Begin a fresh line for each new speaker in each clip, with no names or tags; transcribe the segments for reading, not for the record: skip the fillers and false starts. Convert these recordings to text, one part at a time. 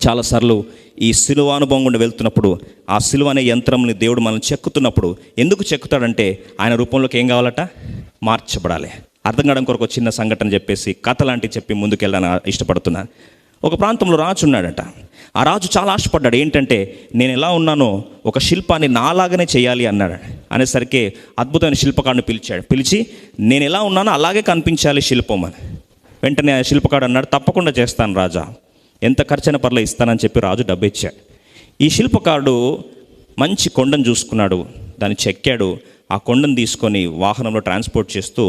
చాలాసార్లు ఈ సిలువ అనుభవం గుండా వెళ్తున్నప్పుడు ఆ సిలువ అనే యంత్రంని దేవుడు మనల్ని చెక్కుతున్నప్పుడు ఎందుకు చెక్కుతాడంటే ఆయన రూపంలోకి ఏం కావాలట? మార్చబడాలి. అర్థం కావడం కొరకు చిన్న సంఘటన చెప్పేసి కథ లాంటివి చెప్పి ముందుకెళ్ళడానికి ఇష్టపడుతున్నాను. ఒక ప్రాంతంలో రాజు ఉన్నాడట. ఆ రాజు చాలా ఆశపడ్డాడు. ఏంటంటే నేను ఎలా ఉన్నానో ఒక శిల్పాన్ని నాలాగనే చేయాలి అన్నాడు. అనేసరికి అద్భుతమైన శిల్పకారుని పిలిచి నేను ఎలా ఉన్నానో అలాగే కనిపించాలి శిల్పం అని. వెంటనే ఆ శిల్పకారుడు అన్నాడు, తప్పకుండా చేస్తాను రాజా, ఎంత ఖర్చైనా పర్లేదు ఇస్తానని చెప్పి రాజు డబ్బు ఇచ్చాడు. ఈ శిల్పకారుడు మంచి కొండను చూసుకున్నాడు, దాన్ని చెక్కాడు. ఆ కొండను తీసుకొని వాహనంలో ట్రాన్స్పోర్ట్ చేస్తూ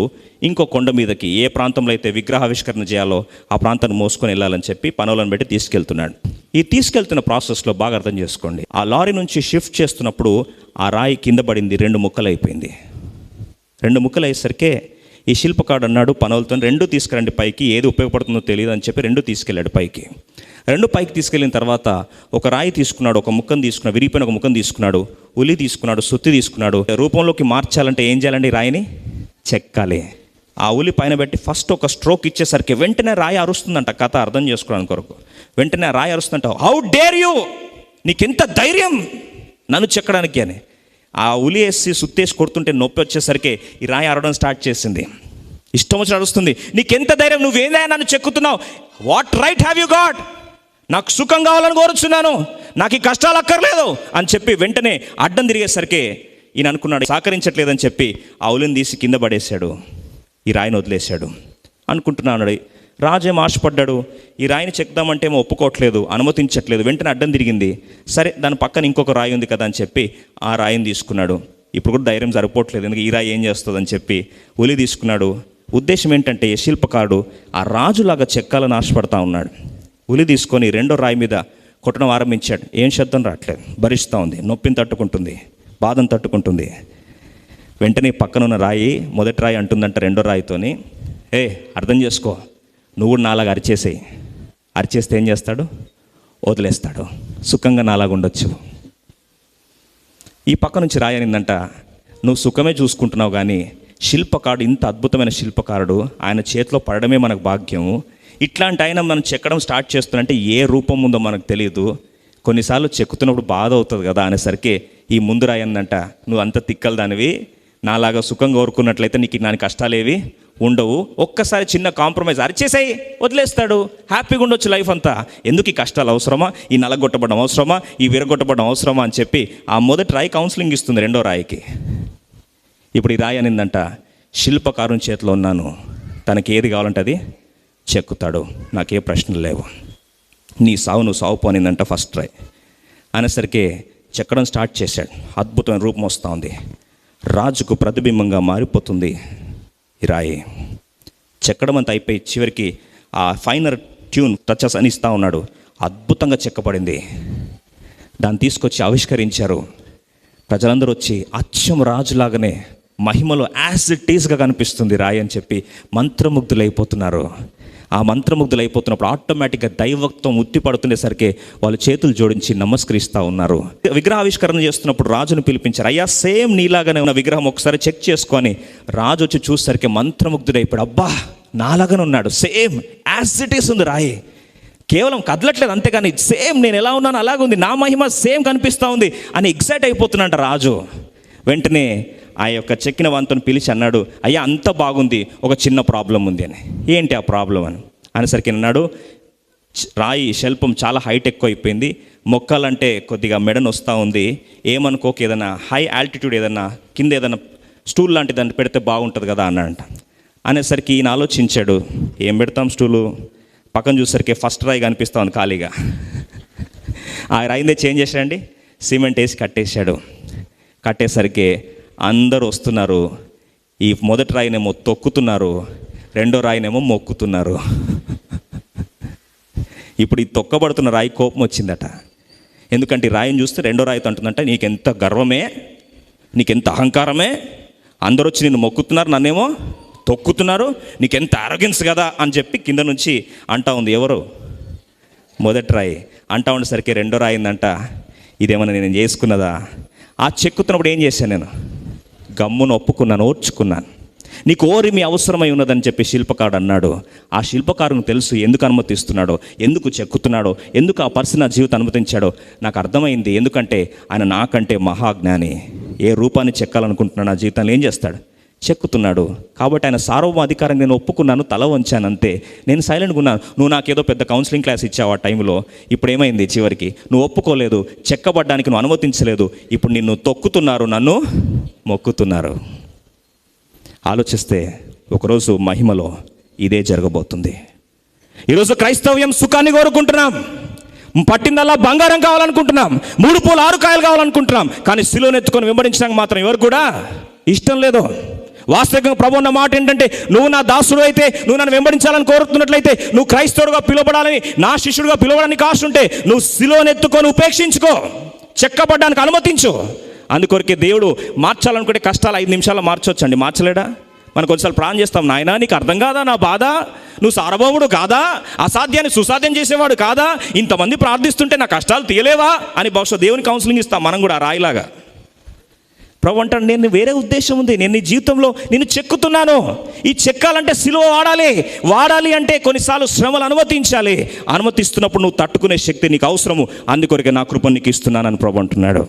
ఇంకో కొండ మీదకి ఏ ప్రాంతంలో అయితే విగ్రహావిష్కరణ చేయాలో ఆ ప్రాంతాన్ని మోసుకొని వెళ్ళాలని చెప్పి పనులను పెట్టి తీసుకెళ్తున్నాడు. ఈ తీసుకెళ్తున్న ప్రాసెస్లో బాగా అర్థం చేసుకోండి, ఆ లారీ నుంచి షిఫ్ట్ చేస్తున్నప్పుడు ఆ రాయి కింద పడింది, 2 ముక్కలు అయిపోయింది. 2 ముక్కలు అయ్యేసరికి ఈ శిల్పకారుడు అన్నాడు పనులతో, 2 తీసుకురండి పైకి, ఏది ఉపయోగపడుతుందో తెలియదు అని చెప్పి 2 తీసుకెళ్ళాడు పైకి. 2 పైకి తీసుకెళ్ళిన తర్వాత ఒక రాయి తీసుకున్నాడు, ఒక ముక్కను తీసుకున్నాడు, విరిగిపోయిన ఒక ముక్కను తీసుకున్నాడు, ఉలి తీసుకున్నాడు, సుత్తి తీసుకున్నాడు. రూపంలోకి మార్చాలంటే ఏం చేయాలండి? రాయిని చెక్కాలి. ఆ ఉలి పైన పెట్టి ఫస్ట్ ఒక స్ట్రోక్ ఇచ్చేసరికి వెంటనే రాయి అరుస్తుందంట. కథ అర్థం చేసుకోవడానికి కొరకు వెంటనే రాయి అరుస్తుందంట, హౌ డేర్ యూ, నీకెంత ధైర్యం నన్ను చెక్కడానికి అని. ఆ ఉలి వేసి సుత్తేసి కొడుతుంటే నొప్పి వచ్చేసరికి ఈ రాయి అరవడం స్టార్ట్ చేసింది. ఇష్టం వచ్చి అరుస్తుంది, నీకెంత ధైర్యం, నువ్వేందా నన్ను చెక్కుతున్నావు, what right have you got, నాకు సుఖం కావాలని కోరుచున్నాను, నాకు ఈ కష్టాలు అక్కర్లేదు అని చెప్పి వెంటనే అడ్డం తిరిగేసరికి ఈయన అనుకున్నాడు సహకరించట్లేదని చెప్పి ఆ ఉలిని తీసి కింద పడేశాడు, ఈ రాయిని వదిలేశాడు. అనుకుంటున్నాడు రాజేం ఆశపడ్డాడు, ఈ రాయిని చెక్దామంటే ఏమో ఒప్పుకోవట్లేదు, అనుమతించట్లేదు. వెంటనే అడ్డం తిరిగింది. సరే దాని పక్కన ఇంకొక రాయి ఉంది కదా అని చెప్పి ఆ రాయిని తీసుకున్నాడు. ఇప్పుడు కూడా ధైర్యం సరిపోవట్లేదు, ఎందుకు ఈ రాయి ఏం చేస్తుందని చెప్పి ఉలి తీసుకున్నాడు. ఉద్దేశం ఏంటంటే ఈ శిల్పకారుడు ఆ రాజులాగా చెక్కాలని ఆశపడతా ఉన్నాడు. ఉలి తీసుకొని 2వ రాయి మీద కొట్టడం ఆరంభించాడు. ఏం శబ్దం రావట్లేదు, భరిస్తూ ఉంది, నొప్పిని తట్టుకుంటుంది, బాధను తట్టుకుంటుంది. వెంటనే పక్కనున్న రాయి, మొదటి రాయి అంటుందంట 2వ రాయితోని, అర్థం చేసుకో, నువ్వు కూడా నాలాగా అరిచేసేయి, అరిచేస్తే ఏం చేస్తాడు? వదిలేస్తాడు, సుఖంగా నాలాగా ఉండొచ్చు. ఈ పక్క నుంచి రాయి అనిందంట, నువ్వు సుఖమే చూసుకుంటున్నావు కానీ శిల్పకారుడు, ఇంత అద్భుతమైన శిల్పకారుడు, ఆయన చేతిలో పడడమే మనకు భాగ్యము. ఇట్లాంటి ఆయన మనం చెక్కడం స్టార్ట్ చేస్తున్నంటే ఏ రూపం ఉందో మనకు తెలియదు, కొన్నిసార్లు చెక్కుతున్నప్పుడు బాధ అవుతుంది కదా అనేసరికి ఈ ముందు రాయి అందంట, నువ్వు అంత తిక్కలు దానివి, నాలాగా సుఖంగా కోరుకున్నట్లయితే నీకు నాని కష్టాలేవి ఉండవు, ఒక్కసారి చిన్న కాంప్రమైజ్ అరిచేసాయి, వదిలేస్తాడు, హ్యాపీగా ఉండొచ్చు లైఫ్ అంతా, ఎందుకు ఈ కష్టాలు అవసరమా, ఈ నలగొట్టబడడం అవసరమా, ఈ విరగొట్టబడడం అవసరమా అని చెప్పి ఆ మొదటి రాయి కౌన్సిలింగ్ ఇస్తుంది 2వ రాయికి. ఇప్పుడు ఈ రాయి అనిందంట, శిల్పకారుని చేతిలో ఉన్నాను, తనకి ఏది కావాలంటే అది చెక్కుతాడు, నాకే ప్రశ్నలు లేవు, నీ సావు నువ్వు సావు పోనిందంట ఫస్ట్ రాయి. అనేసరికి చెక్కడం స్టార్ట్ చేశాడు. అద్భుతమైన రూపం వస్తూ ఉంది, రాజుకు ప్రతిబింబంగా మారిపోతుంది ఈ రాయి. చెక్కడం అంతా అయిపోయి చివరికి ఆ ఫైనర్ ట్యూన్ టచెస్ అని ఇస్తూ ఉన్నాడు. అద్భుతంగా చెక్కబడింది. దాన్ని తీసుకొచ్చి ఆవిష్కరించారు. ప్రజలందరూ వచ్చి అచ్చం రాజులాగానే మహిమలో యాజ్ ఇట్ ఈస్గా కనిపిస్తుంది రాయి అని చెప్పి మంత్రముగ్ధులైపోతున్నారు. ఆ మంత్రముగ్ధులైపోతున్నప్పుడు ఆటోమేటిక్గా దైవత్వం ఉత్తిపడుతుండేసరికి వాళ్ళు చేతులు జోడించి నమస్కరిస్తూ ఉన్నారు. విగ్రహావిష్కరణ చేస్తున్నప్పుడు రాజును పిలిపించారు. అయ్యా సేమ్ నీలాగానే ఉన్న విగ్రహం ఒకసారి చెక్ చేసుకొని రాజు వచ్చి చూసేసరికి మంత్రముగ్ధుడైపోయాడు. అబ్బా నాలాగానే ఉన్నాడు, సేమ్ యాజ్ ఇట్ ఈస్ ఉంది రాయి, కేవలం కదలట్లేదు అంతేగాని సేమ్ నేను ఎలా ఉన్నాను అలాగుంది, నా మహిమ సేమ్ కనిపిస్తూ ఉంది అని ఎగ్జైట్ అయిపోతున్నాడు రాజు. వెంటనే ఆ యొక్క చెక్కిన వంతను పిలిచి అన్నాడు, అయ్యా అంత బాగుంది, ఒక చిన్న ప్రాబ్లం ఉంది అని. ఏంటి ఆ ప్రాబ్లం అని అనేసరికి అన్నాడు, రాయి శిల్పం చాలా హైట్ ఎక్కువ అయిపోయింది, మొక్కలంటే కొద్దిగా మెడను వస్తూ ఉంది, ఏమనుకోక ఏదైనా హై ఆల్టిట్యూడ్ ఏదైనా కింద ఏదైనా స్టూల్ లాంటి దాన్ని పెడితే బాగుంటుంది కదా అన్నాడంట. అనేసరికి ఈయన ఆలోచించాడు, ఏం పెడతాం స్టూలు, పక్కన చూసరికి ఫస్ట్ రాయి కనిపిస్తా ఉంది ఖాళీగా. ఆ రాయిందే చేంజ్ చేశాడండి, సిమెంట్ వేసి కట్టేశాడు. కట్టేసరికి అందరూ వస్తున్నారు, ఈ మొదటి రాయినేమో తొక్కుతున్నారు, 2వ రాయినేమో మొక్కుతున్నారు. ఇప్పుడు ఈ తొక్కబడుతున్న రాయి కోపం వచ్చిందట. ఎందుకంటే ఈ రాయిని చూస్తే 2వ రాయితో అంటుందంట, నీకెంత గర్వమే, నీకెంత అహంకారమే, అందరూ వచ్చి నిన్ను మొక్కుతున్నారు, నన్నేమో తొక్కుతున్నారు, నీకెంత ఆరోగ్యన్స్ కదా అని చెప్పి కింద నుంచి అంటా ఉంది. ఎవరు? మొదటి రాయి అంటా ఉండేసరికి 2వ రాయి అయిందంట, ఇదేమన్నా నేను చేసుకున్నదా, ఆ చెక్కుతున్నప్పుడు ఏం చేశాను, నేను గమ్మును ఒప్పుకున్నాను, ఓర్చుకున్నాను. నీకు ఓరిమి అవసరమై ఉన్నదని చెప్పి శిల్పకారుడు అన్నాడు. ఆ శిల్పకారునికి తెలుసు ఎందుకు అనుమతిస్తున్నాడో, ఎందుకు చెక్కుతున్నాడో, ఎందుకు ఆ పర్సన్ నా జీవితం అనుమతించాడో నాకు అర్థమైంది. ఎందుకంటే ఆయన నాకంటే మహాజ్ఞాని. ఏ రూపాన్ని చెక్కాలనుకుంటున్నాడు నా జీవితంలో ఏం చేస్తాడు? చెక్కుతున్నాడు. కాబట్టి ఆయన సార్వభౌమాధికారం నేను ఒప్పుకున్నాను, తల వంచాను అంతే. నేను సైలెంట్గా ఉన్నాను. నువ్వు నాకేదో పెద్ద కౌన్సిలింగ్ క్లాస్ ఇచ్చావు ఆ టైంలో. ఇప్పుడు ఏమైంది? చివరికి నువ్వు ఒప్పుకోలేదు, చెక్కబడ్డానికి నువ్వు అనుమతించలేదు. ఇప్పుడు నిన్ను తొక్కుతున్నారు, నన్ను మొక్కుతున్నారు. ఆలోచిస్తే ఒకరోజు మహిమలో ఇదే జరగబోతుంది. ఈరోజు క్రైస్తవ్యం సుఖాన్ని కోరుకుంటున్నాం, పట్టిందల్లా బంగారం కావాలనుకుంటున్నాం, 3 పూలు 6 కాయలు కావాలనుకుంటున్నాం. కానీ సిలువను ఎత్తుకొని వెంబడించడానికి మాత్రం ఎవరు కూడా ఇష్టం లేదు. వాస్తవికంగా ప్రభు అన్న మాట ఏంటంటే, నువ్వు నా దాసుడు అయితే, నువ్వు నన్ను వెంబడించాలని కోరుతున్నట్లయితే, నువ్వు క్రైస్తవుడుగా పిలువబడాలని, నా శిష్యుడిగా పిలువడానికి ఆశ ఉంటే, నువ్వు సిలువను ఎత్తుకొని ఉపేక్షించుకో, చెక్కబడ్డానికి అనుమతించు. అందుకొరకే దేవుడు మార్చాలనుకుంటే కష్టాలు 5 నిమిషాల్లో మార్చొచ్చండి. మార్చలేడా? మనం కొన్నిసార్లు ప్రాణం చేస్తాం, నాయనా నీకు అర్థం కాదా నా బాధ, నువ్వు సార్వభౌముడు కాదా, అసాధ్యాన్ని సుసాధ్యం చేసేవాడు కాదా, ఇంతమంది ప్రార్థిస్తుంటే నా కష్టాలు తీయలేవా అని బహుశా దేవుని కౌన్సిలింగ్ ఇస్తాం మనం కూడా రాయిలాగా. ప్రభు అంటాడు, నేను వేరే ఉద్దేశం ఉంది, నేను నీ జీవితంలో నేను చెక్కుతున్నాను. ఈ చెక్కాలంటే సిలువ వాడాలి అంటే కొన్నిసార్లు శ్రమలు అనుమతించాలి. అనుమతిస్తున్నప్పుడు నువ్వు తట్టుకునే శక్తి నీకు అవసరము. అందుకొరకే నా కృప నీకు ఇస్తున్నానని ప్రభు అంటున్నాడు.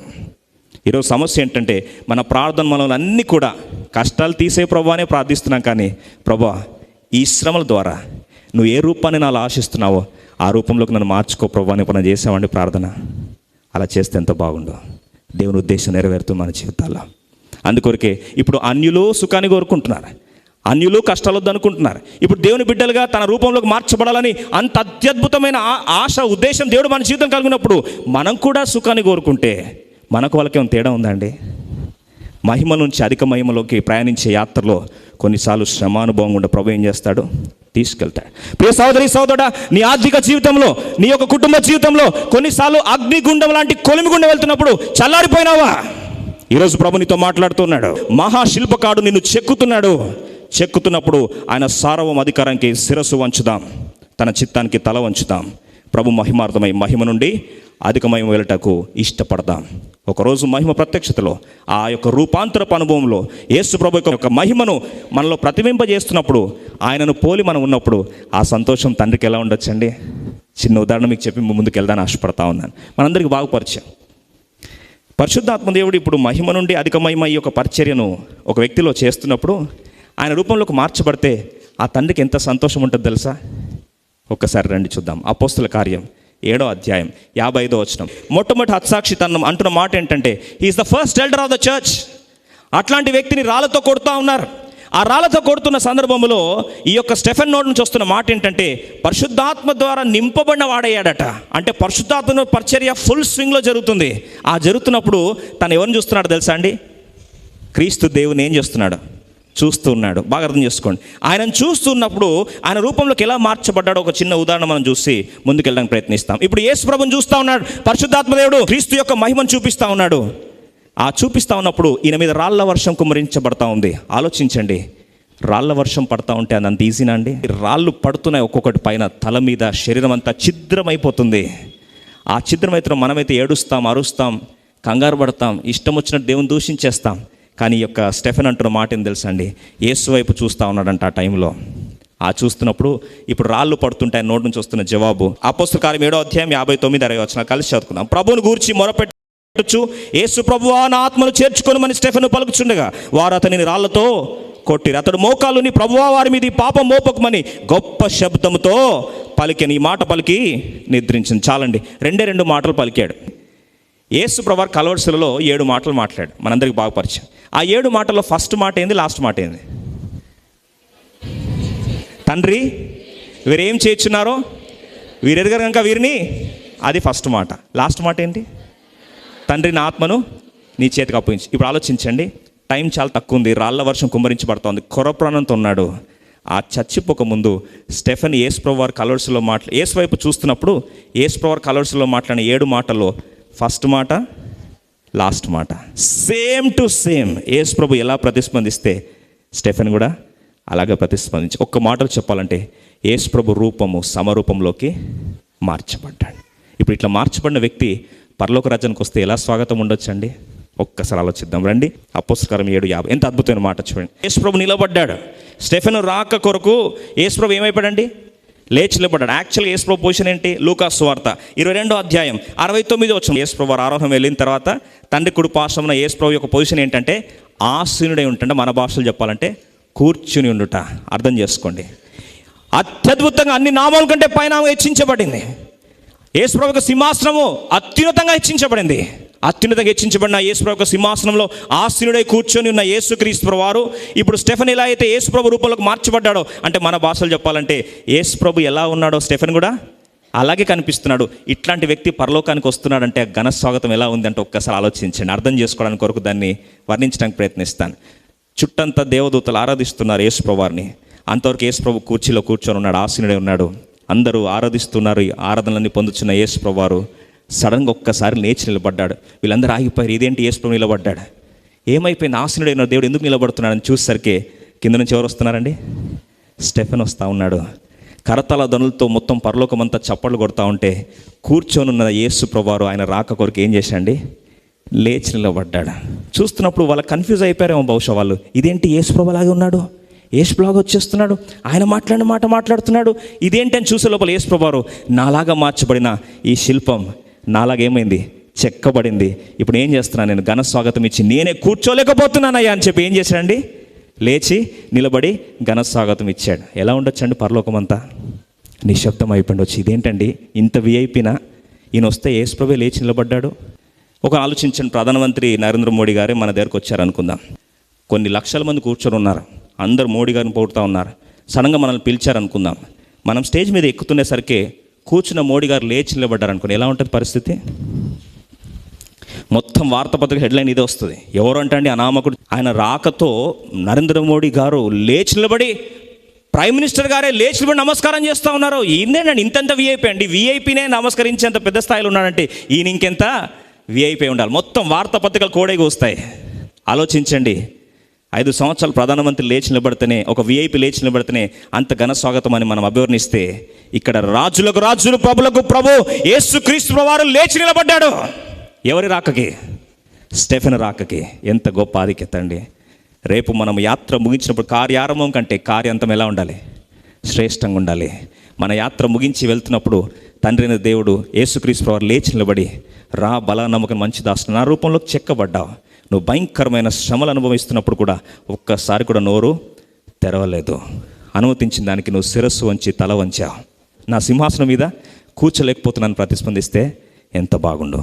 ఈరోజు సమస్య ఏంటంటే, మన ప్రార్థన మనల్ని అన్నీ కూడా కష్టాలు తీసే ప్రభు అనే ప్రార్థిస్తున్నాం. కానీ ప్రభు ఈ శ్రమల ద్వారా నువ్వు ఏ రూపాన్ని నాలో ఆశిస్తున్నావో ఆ రూపంలోకి నన్ను మార్చుకో ప్రభు అని మనం చేసామండి ప్రార్థన. అలా చేస్తే ఎంత బాగుండో. దేవుని ఉద్దేశం నెరవేరుతుంది మన జీవితాల్లో. అందుకొరకే ఇప్పుడు అన్యులు సుఖాన్ని కోరుకుంటున్నారు, అన్యులు కష్టాలు వద్దనుకుంటున్నారు. ఇప్పుడు దేవుని బిడ్డలుగా తన రూపంలోకి మార్చబడాలని అంత అత్యద్భుతమైన ఆశ, ఉద్దేశం దేవుడు మన జీవితం కలిగినప్పుడు మనం కూడా సుఖాన్ని కోరుకుంటే మనకు వాళ్ళకి ఏమైనా తేడా ఉందండి? మహిమ నుంచి అధిక మహిమలోకి ప్రయాణించే యాత్రలో కొన్నిసార్లు శ్రమానుభవం గుండా ప్రభు ఏం చేస్తాడు? తీసుకెళ్తాడు. ప్రియ సోదరి సోదరుడా, నీ ఆర్థిక జీవితంలో, నీ యొక్క కుటుంబ జీవితంలో కొన్నిసార్లు అగ్నిగుండం లాంటి కొలిమిగుండం వెళ్తున్నప్పుడు చల్లారిపోయినావా? ఈరోజు ప్రభు నీతో మాట్లాడుతున్నాడు. మహాశిల్పకారుడు నిన్ను చెక్కుతున్నాడు. చెక్కుతున్నప్పుడు ఆయన సార్వభౌమ అధికారానికి శిరస్సు వంచుదాం, తన చిత్తానికి తల వంచుదాం. ప్రభు మహిమార్థమై మహిమ నుండి అధిక మహిమ వెళ్ళటకు ఇష్టపడదాం. ఒకరోజు మహిమ ప్రత్యక్షతలో, ఆ యొక్క రూపాంతరపు అనుభవంలో యేసు ప్రభు యొక్క మహిమను మనలో ప్రతిబింబజేస్తున్నప్పుడు, ఆయనను పోలి మనం ఉన్నప్పుడు ఆ సంతోషం తండ్రికి ఎలా ఉండొచ్చండి? చిన్న ఉదాహరణ మీకు చెప్పి ముందుకు వెళ్దాన్ని ఆశపడతా ఉన్నాను. మనందరికీ బాగా పరిచయం. పరిశుద్ధాత్మ దేవుడు ఇప్పుడు మహిమ నుండి అధిక మహిమ ఈ యొక్క పరిచర్యను ఒక వ్యక్తిలో చేస్తున్నప్పుడు, ఆయన రూపంలోకి మార్చబడితే ఆ తండ్రికి ఎంత సంతోషం ఉంటుందో తెలుసా? ఒక్కసారి రండి చూద్దాం. అపోస్తుల కార్యం 7వ అధ్యాయం 55వ వచనం. మొట్టమొదటి హత్సాక్షి తన అంటున్న మాట ఏంటంటే, he's the first elder of the church. అట్లాంటి వ్యక్తిని రాళ్ళతో కొడుతూ ఉన్నారు. ఆ రాళ్ళతో కొడుతున్న సందర్భంలో ఈ యొక్క స్టెఫెన్ నోట్ నుంచి వస్తున్న మాట ఏంటంటే, పరిశుద్ధాత్మ ద్వారా నింపబడిన వాడయ్యాడట. అంటే పరిశుద్ధాత్మ పరిచర్య ఫుల్ స్వింగ్లో జరుగుతుంది. ఆ జరుగుతున్నప్పుడు తను ఎవరిని చూస్తున్నాడు తెలుసా అండి? క్రీస్తు దేవుని ఏం చేస్తున్నాడు? చూస్తూ ఉన్నాడు. బాగా అర్థం చేసుకోండి. ఆయనను చూస్తున్నప్పుడు ఆయన రూపంలోకి ఎలా మార్చబడ్డాడో ఒక చిన్న ఉదాహరణ మనం చూసి ముందుకెళ్ళడానికి ప్రయత్నిస్తాం. ఇప్పుడు యేసు ప్రభువుని చూస్తూ ఉన్నాడు పరిశుద్ధాత్మదేవుడు, క్రీస్తు యొక్క మహిమను చూపిస్తూ ఉన్నాడు. ఆ చూపిస్తూ ఉన్నప్పుడు ఈయన మీద రాళ్ల వర్షం కుమ్మరించబడతా ఉంది. ఆలోచించండి, రాళ్ల వర్షం పడతా ఉంటే అది అంత ఈజీనా అండి? రాళ్ళు పడుతున్నాయి ఒక్కొక్కటి పైన, తల మీద, శరీరం అంతా ఛిద్రమైపోతుంది. ఆ ఛిద్రమైతే మనమైతే ఏడుస్తాం, అరుస్తాం, కంగారు పడతాం, ఇష్టం వచ్చినట్టు దేవుని దూషించేస్తాం. కానీ ఈ యొక్క స్టెఫెన్ అంటున్న మాట ఏం తెలుసా అండి? యేసు వైపు చూస్తూ ఉన్నాడంట ఆ టైంలో. ఆ చూస్తున్నప్పుడు ఇప్పుడు రాళ్ళు పడుతుంటే ఆయన నోటి నుంచి వస్తున్న జవాబు, అపోస్తల కార్యం 7వ అధ్యాయం 59-60 వచనాలు కలిసి చదువుకుందాం. ప్రభువును గూర్చి మొరపెట్టొచ్చు, యేసు ప్రభువా నా ఆత్మను చేర్చుకొనుమని స్టెఫెను పలుకుచుండగా వారు అతనిని రాళ్లతో కొట్టిరు. అతడు మోకాలుని, ప్రభువా వారి మీద పాపం మోపకమని గొప్ప శబ్దముతో పలికిన. ఈ మాట పలికి నిద్రించింది. చాలండి, 2 మాటలు పలికాడు. యేసు ప్రభువు కల్వరిశిలలో 7 మాటలు మాట్లాడు. మనందరికీ బాగా పరిచయం. ఆ 7 మాటల్లో ఫస్ట్ మాట ఏంది? లాస్ట్ మాట ఏంది? తండ్రి వీరేం చేయుచున్నారో వీరెరగరు కనుక వీరిని, అది ఫస్ట్ మాట. లాస్ట్ మాట ఏంటి? తండ్రి నా ఆత్మను నీ చేతికి అప్పగించు. ఇప్పుడు ఆలోచించండి, టైం చాలా తక్కువ ఉంది, రాళ్ల వర్షం కుమ్మరించబడుతోంది, కొర ప్రాణంతో ఉన్నాడు. ఆ చచ్చిపోక ముందు స్టెఫెన్ యేసు ప్రభువు కల్వరిశిలలో యేసు వైపు చూస్తున్నప్పుడు యేసు ప్రభువు కల్వరిశిలలో మాట్లాడిన 7 మాటల్లో ఫస్ట్ మాట, లాస్ట్ మాట సేమ్ టు సేమ్. యేసు ప్రభు ఎలా ప్రతిస్పందిస్తే స్టెఫెన్ కూడా అలాగే ప్రతిస్పందించి, ఒక్క మాటలు చెప్పాలంటే యేసు ప్రభు రూపము సమరూపంలోకి మార్చబడ్డాడు. ఇప్పుడు ఇట్లా మార్చబడిన వ్యక్తి పరలోక రాజ్యానికి వస్తే ఎలా స్వాగతం ఉండొచ్చండి? ఒక్కసారి ఆలోచిద్దాం రండి. అపోస్తలకార్యం 7:50. ఎంత అద్భుతమైన మాట చూడండి. యేసుప్రభు నిలబడ్డాడు. స్టెఫెను రాక కొరకు యేసుప్రభు ఏమైపోయాడండి? లేచి నిలబడ్డాడు. యాక్చువల్గా యేసుప్రభు పొజిషన్ ఏంటి? లూకా సువార్త 22వ అధ్యాయం 69వ వచనం. యేసుప్రభు ఆరోహణం వెళ్ళిన తర్వాత తండ్రి కుడి పార్శ్వమున యేసుప్రభు యొక్క పొజిషన్ ఏంటంటే ఆసీనుడై ఉంటుంటే, మన భాషలో చెప్పాలంటే కూర్చుని ఉండుట. అర్థం చేసుకోండి. అత్యద్భుతంగా అన్ని నామాల కంటే పైన హెచ్చించబడింది. యేసుప్రభు సింహాసనము అత్యున్నతంగా హెచ్చించబడింది. అత్యున్నతంగా హెచ్చించబడిన యేసుప్రభు సింహాసనంలో ఆసీనుడై కూర్చొని ఉన్న యేసుక్రీస్తు వారు ఇప్పుడు స్టెఫెన్ ఎలా అయితే యేసుప్రభు రూపంలోకి మార్చబడ్డాడో, అంటే మన భాషలో చెప్పాలంటే యేసుప్రభు ఎలా ఉన్నాడో స్టెఫెన్ కూడా అలాగే కనిపిస్తున్నాడు. ఇట్లాంటి వ్యక్తి పరలోకానికి వస్తున్నాడంటే ఘన స్వాగతం ఎలా ఉందంటే ఒక్కసారి ఆలోచించండి. అర్థం చేసుకోవడానికి కొరకు దాన్ని వర్ణించడానికి ప్రయత్నిస్తాను. చుట్టంతా దేవదూతలు ఆరాధిస్తున్నారు యేసుప్రభు వారిని. అంతవరకు యేసుప్రభు కుర్చీలో కూర్చొని ఉన్నాడు, ఆసీనుడై ఉన్నాడు. అందరూ ఆరాధిస్తున్నారు. ఈ ఆరాధనలన్నీ పొందుతున్న యేసుప్రభు వారు సడన్గా ఒక్కసారి లేచి నిలబడ్డాడు. వీళ్ళందరూ ఆగిపోయారు. ఇదేంటి యేసుప్రభు నిలబడ్డాడు? ఏమైపోయింది? ఆసీనుడైన దేవుడు ఎందుకు నిలబడుతున్నాడని చూసేసరికి కింద నుంచి ఎవరు వస్తున్నారండి? స్టెఫెన్ వస్తూ ఉన్నాడు. కరతాళ ధ్వనులతో మొత్తం పరలోకమంతా చప్పట్లు కొడతా ఉంటే కూర్చొని ఉన్న యేసుప్రభు వారు ఆయన రాక కొరకు ఏం చేశాండి? లేచి నిలబడ్డాడు. చూస్తున్నప్పుడు వాళ్ళు కన్ఫ్యూజ్ అయిపోయారేమో బహుశా వాళ్ళు. ఇదేంటి యేసుప్రభు లాగే ఉన్నాడు, యేసుప్రభు వచ్చేస్తున్నాడు, ఆయన మాట్లాడిన మాట మాట్లాడుతున్నాడు, ఇదేంటి అని చూసే లోపల యేసుప్రభు వారు నాలాగా మార్చబడిన ఈ శిల్పం నాలాగేమైంది? చెక్కబడింది. ఇప్పుడు ఏం చేస్తున్నాను నేను? ఘన స్వాగతం ఇచ్చి నేనే కూర్చోలేకపోతున్నానయ్యా అని చెప్పి ఏం చేశాడండి? లేచి నిలబడి ఘన స్వాగతం ఇచ్చాడు. ఎలా ఉండొచ్చండి? పరలోకం అంతా నిశ్శబ్దం అయిపోయిండొచ్చు. ఇదేంటండి ఇంత విఐపినా? ఈయన వస్తే యేసుప్రభు లేచి నిలబడ్డాడు. ఒక ఆలోచించండి. ప్రధానమంత్రి నరేంద్ర మోడీ గారే మన దగ్గరకు వచ్చారనుకుందాం. కొన్ని లక్షల మంది కూర్చొని ఉన్నారు. అందరూ మోడీ గారిని పొగుడుతూ ఉన్నారు. సడన్గా మనల్ని పిలిచారనుకుందాం. మనం స్టేజ్ మీద ఎక్కుతునేసరికి కూర్చున్న మోడీ గారు లేచి నిలబడ్డారు అనుకోండి, ఎలా ఉంటుంది పరిస్థితి? మొత్తం వార్తాపత్రిక హెడ్లైన్ ఇదే వస్తుంది. ఎవరు అంటే అండి అనామకుడు. ఆయన రాకతో నరేంద్ర మోడీ గారు లేచి నిలబడి, ప్రైమ్ మినిస్టర్ గారే లేచి నిలబడి నమస్కారం చేస్తూ ఉన్నారు. ఈయనేనండి ఇంతంత విఐపీ అండి. విఐపీనే నమస్కరించేంత పెద్ద స్థాయిలో ఉన్నాడంటే ఈయన ఇంకెంత విఐపీ ఉండాలి? మొత్తం వార్తాపత్రికలు కోడేగా వస్తాయి. ఆలోచించండి. 5 సంవత్సరాలు ప్రధానమంత్రి లేచి నిలబడితేనే, ఒక విఐపీ లేచి నిలబడితేనే అంత ఘన స్వాగతం అని మనం అభివర్ణిస్తే, ఇక్కడ రాజులకు రాజులు, ప్రభులకు ప్రభు యేసుక్రీస్తు వారు లేచి నిలబడ్డాడు. ఎవరి రాకకి? స్టెఫెన్ రాకకి. ఎంత గొప్ప ఆధిక్యత అండి. రేపు మనం యాత్ర ముగించినప్పుడు కార్యారంభం కంటే కార్యాంతం ఎలా ఉండాలి? శ్రేష్టంగా ఉండాలి. మన యాత్ర ముగించి వెళ్తున్నప్పుడు తండ్రి అయిన దేవుడు యేసుక్రీస్తు వారు లేచి నిలబడి, రా బల నమ్మకం మంచి దాసు, నా రూపంలో చెక్కబడ్డావు. నువ్వు భయంకరమైన శ్రమలు అనుభవిస్తున్నప్పుడు కూడా ఒక్కసారి కూడా నోరు తెరవలేదు. అనుమతించిన దానికి నువ్వు శిరస్సు వంచి తల వంచావు. నా సింహాసనం మీద కూర్చోలేకపోతున్నాను ప్రతిస్పందిస్తే ఎంత బాగుండు.